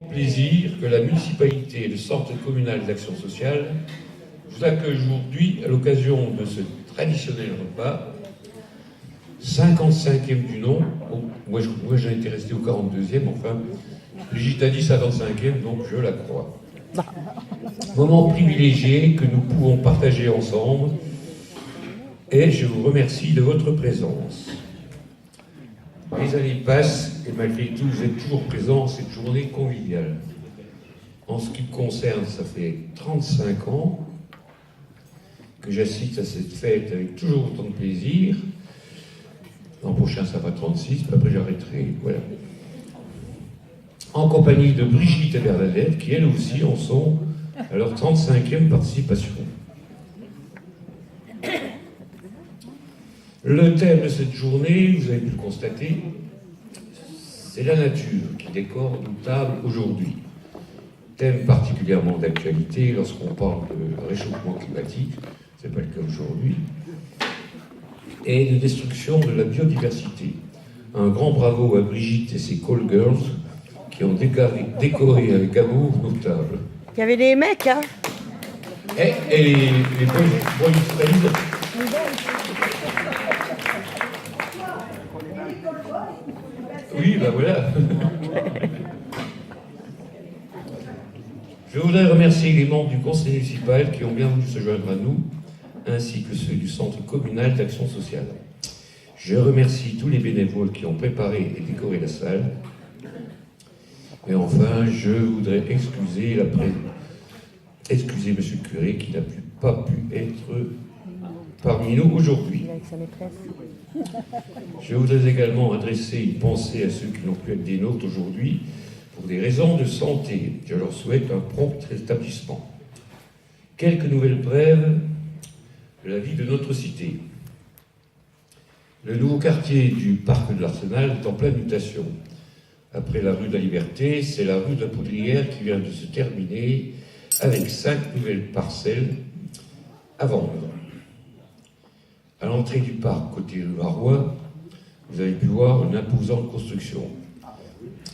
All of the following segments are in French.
Plaisir que la municipalité et le centre communal d'action sociale vous accueillent aujourd'hui à l'occasion de ce traditionnel repas, 55e du nom. Bon, moi j'en étais resté au 42e, enfin, Brigitte a dit 55e, donc je la crois. Moment privilégié que nous pouvons partager ensemble, et je vous remercie de votre présence. Les années passent et malgré tout, vous êtes toujours présents en cette journée conviviale. En ce qui me concerne, ça fait 35 ans que j'assiste à cette fête avec toujours autant de plaisir. L'an prochain, ça va 36, puis après j'arrêterai, voilà. En compagnie de Brigitte et Bernadette, qui elles aussi en sont à leur 35e participation. Le thème de cette journée, vous avez pu le constater, c'est la nature qui décore nos tables aujourd'hui. Thème particulièrement d'actualité lorsqu'on parle de réchauffement climatique, ce n'est pas le cas aujourd'hui, et de destruction de la biodiversité. Un grand bravo à Brigitte et ses call girls qui ont décoré avec amour nos tables. Il y avait des mecs, hein. Et les boys friends. Oui, ben voilà. Je voudrais remercier les membres du conseil municipal qui ont bien voulu se joindre à nous, ainsi que ceux du centre communal d'action sociale. Je remercie tous les bénévoles qui ont préparé et décoré la salle. Et enfin, je voudrais excuser M. le curé qui n'a pas pu être parmi nous aujourd'hui. Je voudrais également adresser une pensée à ceux qui n'ont pu être des nôtres aujourd'hui pour des raisons de santé. Je leur souhaite un prompt rétablissement. Quelques nouvelles brèves de la vie de notre cité. Le nouveau quartier du parc de l'Arsenal est en pleine mutation. Après la rue de la Liberté, c'est la rue de la Poudrière qui vient de se terminer avec 5 nouvelles parcelles à vendre. À l'entrée du parc, côté rue Arroy, vous avez pu voir une imposante construction.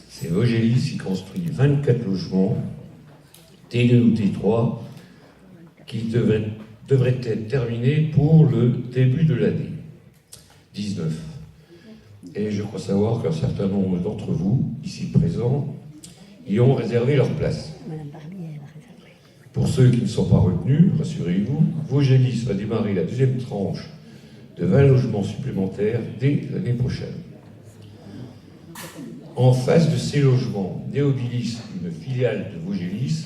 C'est Vogélis qui construit 24 logements, T2 ou T3, qui devraient être terminés pour le début de l'année 19. Et je crois savoir qu'un certain nombre d'entre vous, ici présents, y ont réservé leur place. Pour ceux qui ne sont pas retenus, rassurez-vous, Vogélis va démarrer la deuxième tranche de 20 logements supplémentaires dès l'année prochaine. En face de ces logements, Néobilis, une filiale de Vogélis,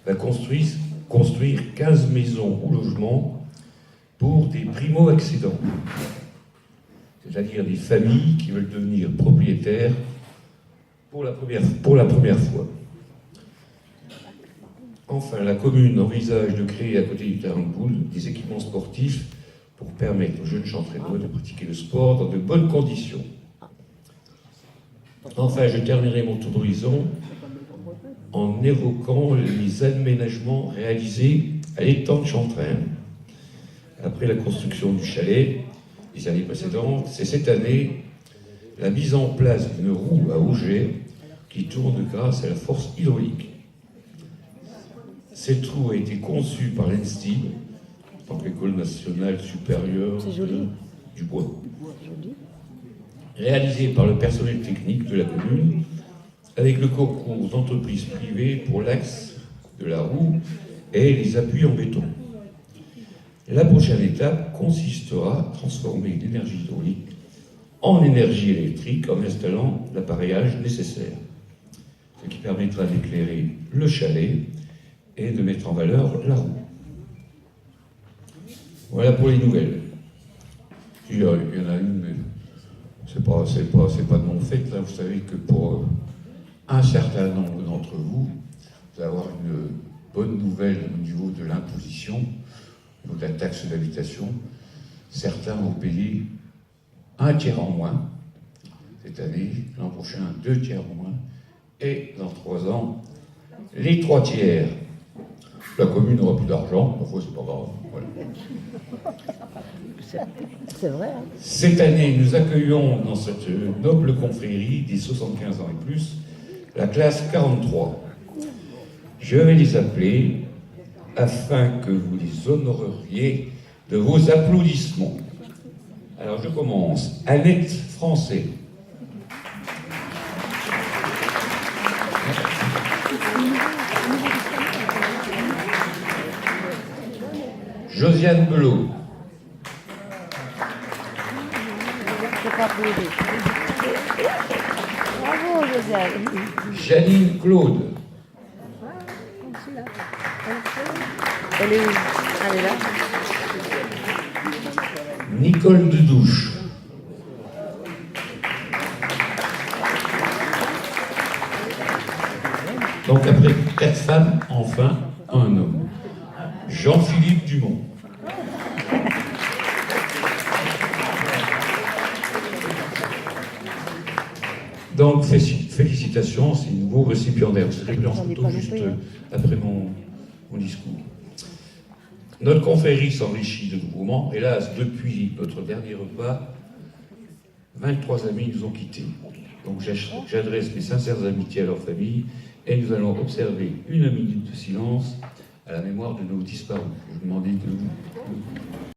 va construire 15 maisons ou logements pour des primo-accédants, c'est-à-dire des familles qui veulent devenir propriétaires pour la première fois. Enfin, la commune envisage de créer à côté du terrain de boule des équipements sportifs pour permettre aux jeunes chantrainois de pratiquer le sport dans de bonnes conditions. Enfin, je terminerai mon tour d'horizon en évoquant les aménagements réalisés à l'étang de Chantrain. Après la construction du chalet les années précédentes, c'est cette année la mise en place d'une roue à auget qui tourne grâce à la force hydraulique. Cette roue a été conçue par l'ENSTIB, donc l'École nationale supérieure du bois, réalisée par le personnel technique de la commune, avec le concours d'entreprises privées pour l'axe de la roue et les appuis en béton. La prochaine étape consistera à transformer l'énergie hydraulique en énergie électrique en installant l'appareillage nécessaire, ce qui permettra d'éclairer le chalet et de mettre en valeur la roue. Voilà pour les nouvelles. Il y en a une, mais c'est pas de mon fait. Là, vous savez que pour un certain nombre d'entre vous, vous allez avoir une bonne nouvelle au niveau de l'imposition, au niveau de la taxe d'habitation. Certains vont payer 1 tiers en moins cette année, l'an prochain 2 tiers en moins, et dans 3 ans, les 3 tiers. La commune n'aura plus d'argent, parfois c'est pas grave. Voilà. C'est vrai. Hein. Cette année, nous accueillons dans cette noble confrérie des 75 ans et plus la classe 43. Je vais les appeler afin que vous les honoreriez de vos applaudissements. Alors je commence. Annette Français. Josiane Belot. Bravo, Josiane. Janine Claude. Elle est où? Elle est là. Nicole Dedouche. Donc après 4 femmes, enfin un homme. Jean-Philippe Dumont. Donc félicitations, c'est un nouveau récipiendaire. Vous serez pris en photo juste après mon discours. Notre confrérie s'enrichit de nouveaux membres. Hélas, depuis notre dernier repas, 23 amis nous ont quittés. Donc j'adresse mes sincères amitiés à leur famille et nous allons observer 1 minute de silence à la mémoire de nos disparus. Je vous demande de vous.